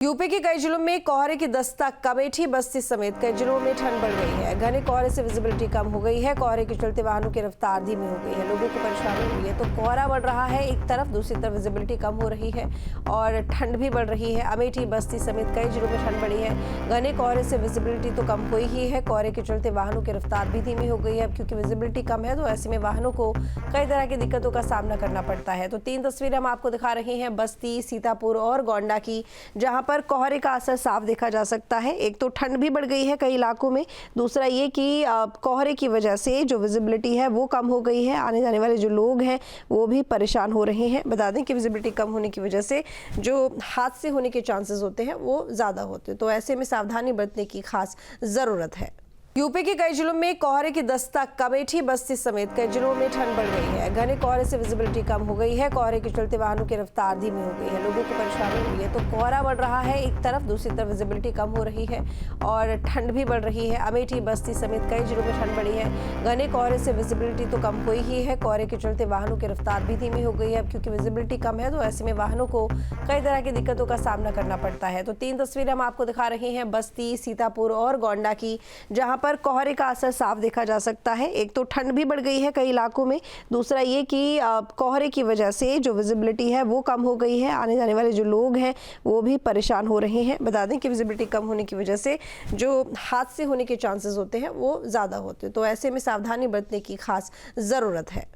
UP के कई जिलों में कोहरे की दस्तक, अमेठी बस्ती समेत कई जिलों में ठंड बढ़ गई है। घने कोहरे से विजिबिलिटी कम हो गई है। कोहरे के चलते वाहनों की रफ्तार धीमी हो गई है, लोगों को परेशानी हुई है। तो कोहरा बढ़ रहा है एक तरफ, दूसरी तरफ विजिबिलिटी कम हो रही है और ठंड भी बढ़ रही है। अमेठी बस्ती समेत कई जिलों में ठंड बढ़ी है। घने कोहरे से विजिबिलिटी तो कम हुई ही है। कोहरे के चलते वाहनों की रफ्तार भी धीमी हो गई है। अब क्योंकि विजिबिलिटी कम है तो ऐसे में वाहनों को कई तरह की दिक्कतों का सामना करना पड़ता है। तो 3 तस्वीरें हम आपको दिखा रहे हैं बस्ती, सीतापुर और गोंडा की, जहां पर कोहरे का साफ देखा जा सकता है। एक तो ठंड भी बढ़ गई है कई इलाकों में, दूसरा ये कि कोहरे की वजह से जो विजिबिलिटी है वो कम हो गई है। आने जाने वाले जो लोग हैं वो भी परेशान हो रहे हैं। बता दें कि विजिबिलिटी कम होने की वजह से जो हादसे होने के चांसेस होते हैं वो ज़्यादा होते हैं, तो ऐसे में सावधानी बरतने की खास ज़रूरत है। यूपी के कई जिलों में कोहरे की दस्तक, अमेठी बस्ती समेत कई जिलों में ठंड बढ़ गई है। घने कोहरे से विजिबिलिटी कम हो गई है। कोहरे के चलते वाहनों की रफ्तार धीमी हो गई है, लोगों को परेशानी हुई है। तो कोहरा बढ़ रहा है एक तरफ, दूसरी तरफ विजिबिलिटी कम हो रही है और ठंड भी बढ़ रही है। अमेठी बस्ती समेत कई जिलों में ठंड बढ़ी है। घने कोहरे से विजिबिलिटी तो कम हुई ही है। कोहरे के चलते वाहनों की रफ्तार भी धीमी हो गई है। अब क्योंकि विजिबिलिटी कम है तो ऐसे में वाहनों को कई तरह की दिक्कतों का सामना करना पड़ता है। तो 3 तस्वीरें हम आपको दिखा रहे हैं बस्ती, सीतापुर और गोंडा की, जहां पर कोहरे का असर साफ देखा जा सकता है। एक तो ठंड भी बढ़ गई है कई इलाकों में, दूसरा ये कि कोहरे की वजह से जो विजिबिलिटी है वो कम हो गई है। आने जाने वाले जो लोग हैं वो भी परेशान हो रहे हैं। बता दें कि विजिबिलिटी कम होने की वजह से जो हादसे होने के चांसेस होते हैं वो ज़्यादा होते हैं, तो ऐसे में सावधानी बरतने की खास ज़रूरत है।